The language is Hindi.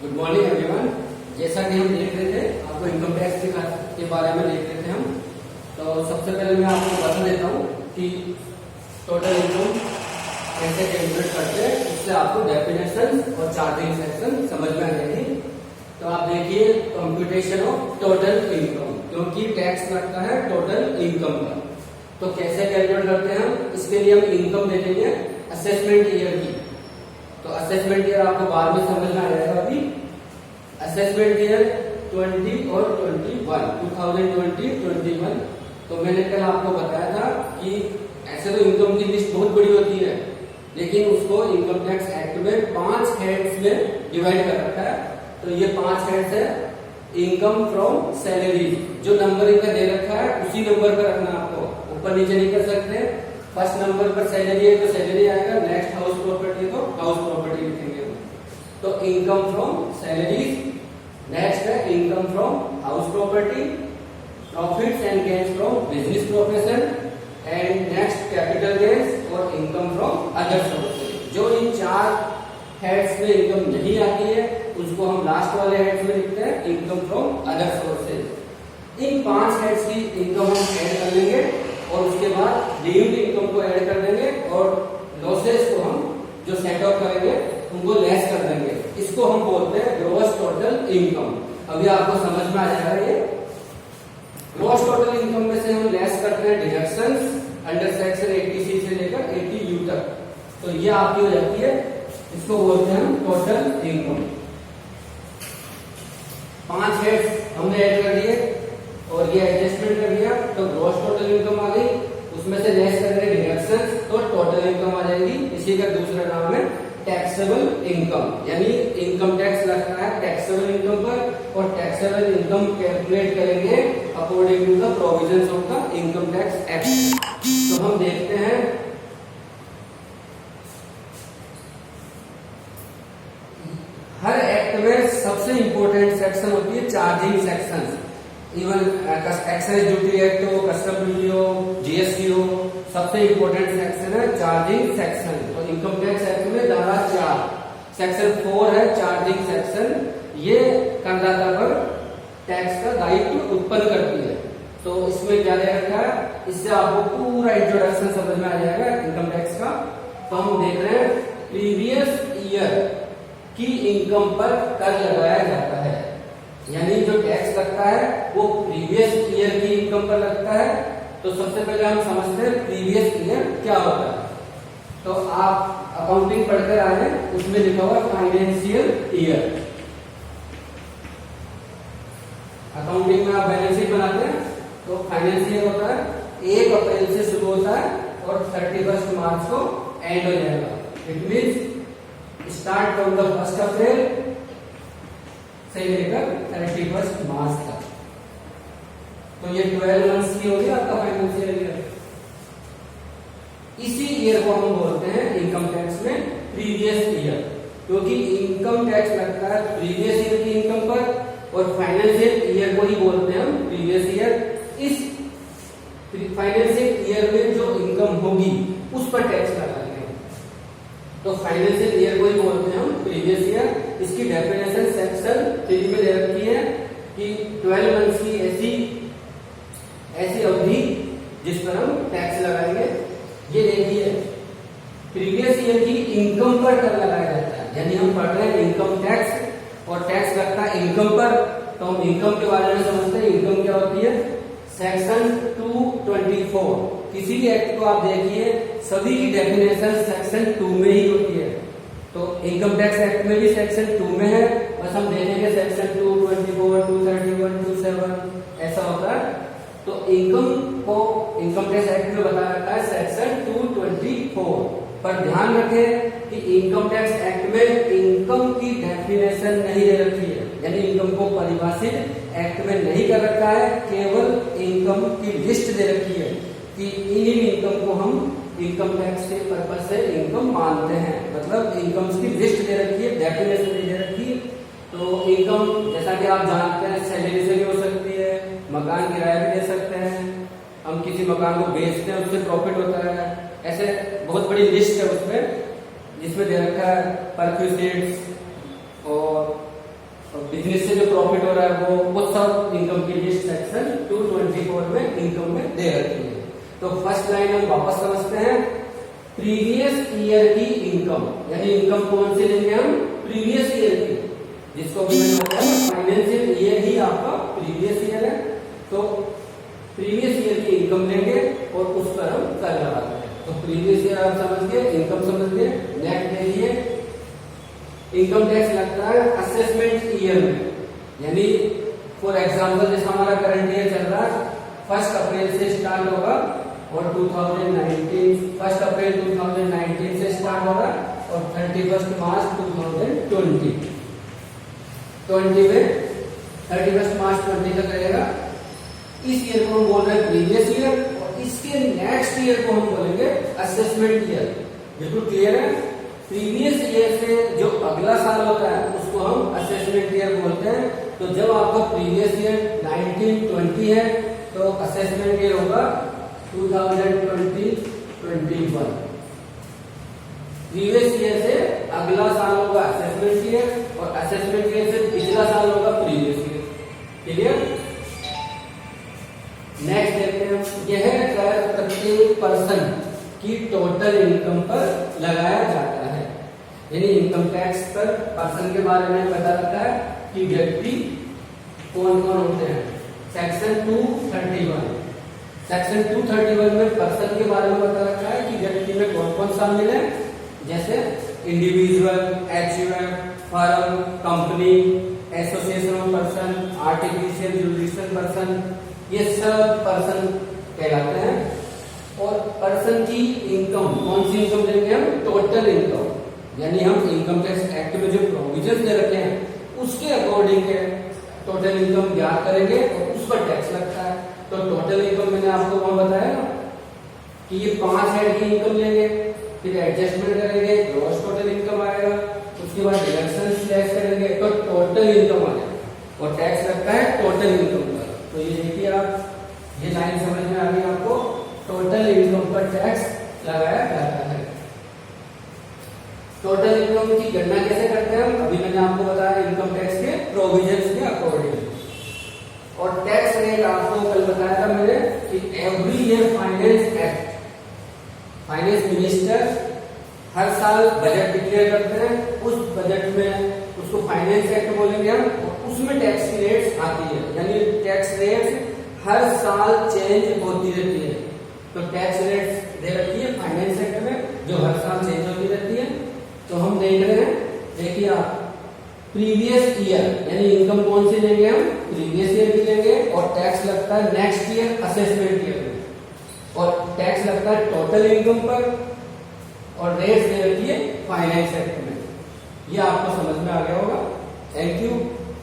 Good morning everyone. जैसा कि हम देख रहे थे, आपको इनकम टैक्स के बारे में देख रहे थे हम। तो सबसे पहले मैं आपको बता देता हूँ कि टोटल इनकम कैसे कैलकुलेट करते हैं, उससे आपको डेफिनेशन और चार्जिंग सेक्शन समझ में आ जाएगी। तो आप देखिए कंप्यूटेशन ऑफ टोटल इनकम, क्योंकि टैक्स लगता है टोटल इनकम का। तो कैसे कैलकुलेट करते हैं हम, इसके लिए हम इनकम दे देंगे असेसमेंट ईयर की। तो असेसमेंट ईयर आपको बाद में समझ में आ जाएगा। अभी असेसमेंट ईयर 20 और 21, 2020-21। तो मैंने कल आपको बताया था कि ऐसे तो इनकम की लिस्ट बहुत बड़ी होती है, लेकिन उसको इनकम टैक्स एक्ट में 5 हेड्स में डिवाइड कर रखा है। तो ये 5 हेड्स है। इनकम फ्रॉम सैलरी, जो नंबर इनका दे रखा है उसी नंबर पर रखना, आपको ऊपर नीचे नहीं कर सकते। फर्स्ट नंबर पर सैलरी है तो सैलरी आएगा, नेक्स्ट हाउस प्रॉपर्टी है तो हाउस प्रॉपर्टी लिखेंगे। तो इनकम फ्रॉम सैलरी, नेक्स्ट है income from house property, profits and gains from business profession, and next capital gains और इनकम फ्रॉम अदर सोर्सेज। जो इन 4 हेड्स में इनकम नहीं आती है उसको हम लास्ट वाले हेड्स में लिखते हैं income from other sources. In 5 heads की इनकम हम ऐड कर लेंगे और उसके बाद डीम्ड इनकम को ऐड कर देंगे और लॉसेस को हम जो सेट ऑफ करेंगे उनको लेस कर देंगे। इसको हम बोलते हैं ग्रॉस टोटल इनकम। अभी आपको समझ में आ जाएगा ये। ग्रॉस टोटल इनकम में से हम लेस करते हैं डिडक्शंस अंडर सेक्शन 80C से लेकर 80U तक। तो ये आपकी हो जाती है, इसको बोलते हैं हम टोटल इनकम। 5 हेड्स हमने ऐड कर दिए और ये एडजस्टमेंट कर दिया, तो ग्रॉस टोटल इनकम आ गई। उसमें से लेस करेंगे डिडक्शंस तो टोटल इनकम आ जाएगी। इसी का दूसरा नाम है टैक्सेबल इनकम, यानी इनकम टैक्स लगता है टैक्सेबल इनकम पर, और टैक्सेबल इनकम कैलकुलेट करेंगे according to the provisions of the income tax act. तो हम देखते हैं हर एक्ट में सबसे इंपॉर्टेंट सेक्शन होती है charging section. Even excise duty act हो, कस्टम ड्यूटी हो, जीएसटी हो, सबसे इंपॉर्टेंट सेक्शन है चार्जिंग सेक्शन। तो इनकम टैक्स एक्ट में धारा 4 सेक्शन 4 है चार्जिंग सेक्शन। ये करदाता पर टैक्स का दायित्व उत्पन्न करती है। तो इसमें क्या दे रखा है, इससे आपको पूरा इंट्रोडक्शन समझ में आ जाएगा इनकम टैक्स का। तो हम देख रहे हैं प्रीवियस ईयर की इनकम पर कर लगाया जाता है, यानी जो टैक्स लगता है वो प्रीवियस ईयर की इनकम पर लगता है। तो सबसे पहले हम समझते हैं प्रीवियस ईयर क्या होता है। तो आप अकाउंटिंग पढ़कर आए हैं, उसमें लिखा हुआ फाइनेंशियल ईयर। अकाउंटिंग में आप बैलेंस शीट बनाते हैं तो फाइनेंशियल ईयर होता है 1 अप्रैल से शुरू होता है और 31 मार्च को एंड हो जाएगा। It means start from the 1 अप्रैल से लेकर 31 मार्च तक। तो ये 12 मंथ्स की होगी आपका फाइनेंशियल ईयर। इसी ईयर को हम बोलते हैं इनकम टैक्स में प्रीवियस ईयर, क्योंकि इनकम टैक्स लगता है प्रीवियस ईयर की इनकम पर, और फाइनेंशियल ईयर को ही बोलते हैं हम प्रीवियस ईयर। इस फाइनेंशियल ईयर में जो इनकम होगी उस पर टैक्स लगाएंगे। तो फाइनेंशियल ईयर को ही बोलते हैं हम प्रीवियस ईयर। इसकी डेफिनेशन सेक्शन 3 में दे रखी है कि 12 मंथ्स की ऐसी अवधि जिस पर हम टैक्स लगाएंगे। ये देखिए प्रीवियस ईयर की इनकम पर कर लगाया जाता है, यानी हम पढ़ रहे हैं इनकम टैक्स और टैक्स लगता है इनकम पर। तो हम इनकम के बारे में समझते हैं इनकम क्या होती है। सेक्शन 224 किसी भी एक्ट को आप देखिए, सभी की डेफिनेशन सेक्शन 2 में ही होती है। तो इनकम टैक्स एक्ट में भी सेक्शन 2 में है, बस हम देखेंगे सेक्शन 224, 231, 27 ऐसा होता है। तो इनकम को इनकम टैक्स एक्ट में बताया रखा है सेक्शन 224। पर ध्यान रखें कि इनकम टैक्स एक्ट में इनकम की डेफिनेशन नहीं दे रखी है, यानी इनकम को परिभाषित एक्ट में नहीं कर रखा है। केवल इनकम की लिस्ट दे रखी है कि इन इनकम को हम इनकम टैक्स के पर्पज से इनकम मानते हैं। मतलब इनकम्स की लिस्ट दे रखी है, डेफिनेशन नहीं दे रखी। तो इनकम जैसा कि आप जानते हैं सैलरी से भी हो सकती है, मकान किराया भी दे सकते हैं, हम किसी मकान को बेचते हैं उससे प्रॉफिट होता है। ऐसे बहुत बड़ी लिस्ट है उसमें, जिसमें दे रखा है परक्यूसिट्स और बिजनेस से जो प्रॉफिट हो रहा है वो सब इनकम की लिस्ट सेक्शन 224 में इनकम में दे रखी है। तो फर्स्ट लाइन हम वापस समझते हैं, प्रीवियस ईयर की इनकम, यानी इनकम कौन सी लेंगे हम, प्रीवियस ईयर की, जिसको भी मैंने बताया फाइनेंशियल ईयर ही आपका प्रीवियस ईयर है। तो प्रीवियस ईयर की इनकम लेंगे और उस पर हम कर लगाते हैं। तो प्रीवियस ईयर आप समझ गए, इनकम समझ गए। नेक्स्ट देखिए, इनकम टैक्स लगता है असेसमेंट ईयर में, यानी फॉर एग्जांपल जैसे हमारा करंट ईयर चल रहा है 1 अप्रैल से स्टार्ट होगा और 2019 1 अप्रैल 2019 से स्टार्ट होगा और 31 मार्च 2020 में 31 मार्च 20 तक रहेगा। इस ईयर को हम बोल रहे हैं प्रीवियस ईयर और इसके नेक्स्ट ईयर को हम बोलेंगे असेसमेंट ईयर। बिल्कुल क्लियर है। प्रीवियस ईयर से जो अगला साल होता है उसको हम असेसमेंट ईयर बोलते हैं। तो जब आपका प्रीवियस ईयर 1920 है तो असेसमेंट ईयर होगा 2020-21। प्रीवियस ईयर से अगला साल होगा असेसमेंट ईयर और असेसमेंट ईयर से पिछला साल होगा प्रीवियस ईयर। क्लियर। नेक्स्ट देखते हैं, यह कर प्रत्येक पर्सन की टोटल इनकम पर लगाया जाता है, यानी इनकम टैक्स पर पर्सन के बारे में पता लगता है कि व्यक्ति कौन कौन होते हैं। सेक्शन 231 में पर्सन के बारे में पता लगता है कि व्यक्ति में कौन कौन शामिल है, जैसे individual, HUF, firm, company, association of person, artificial judicial person, ये सब पर्सन कहलाते हैं। और पर्सन की इनकम, कौन सी इनकम लेंगे हम, टोटल इनकम, यानी हम इनकम टैक्स एक्ट में जो प्रोविजन दे रखे हैं उसके अकॉर्डिंग टोटल इनकम ज्ञात करेंगे और उस पर टैक्स लगता है। तो टोटल इनकम मैंने आपको वहां बताया ना कि ये 5 हेड की इनकम लेंगे, फिर एडजस्टमेंट करेंगे, ग्रॉस टोटल इनकम आएगा, उसके बाद डिडक्शन टैक्स करेंगे तो टोटल इनकम आ जाएगा और टैक्स लगता है टोटल इनकम पर। तो ये देखिए आप, ये लाइन समझ में आ गई आपको, टोटल इनकम पर टैक्स लगाया जाता है। टोटल इनकम की गणना कैसे करते हैं हम, अभी मैंने आपको बताया इनकम टैक्स के प्रोविजंस के अकॉर्डिंग। और टैक्स रेट आपको कल बताया था मैंने कि एवरी ईयर फाइनेंस मिनिस्टर हर साल बजट डिक्लेयर करते हैं। उस बजट में उसको फाइनेंस एक्ट बोलेंगे हम, और उसमें टैक्स की रेट्स आती है, यानी टैक्स रेट्स हर साल चेंज होती रहती है। तो टैक्स रेट्स दे रखी है फाइनेंस एक्ट में जो हर साल चेंज होती रहती है। तो हम देख रहे हैं, देखिए आप, प्रीवियस ईयर यानी इनकम कौन सी लेंगे हम, प्रीवियस ईयर की लेंगे और टैक्स लगता है नेक्स्ट ईयर असेसमेंट ईयर में, और टैक्स लगता है टोटल इनकम पर और रेट्स दे रखी है फाइनेंस एक्ट में। ये आपको समझ में आ गया होगा। Thank you.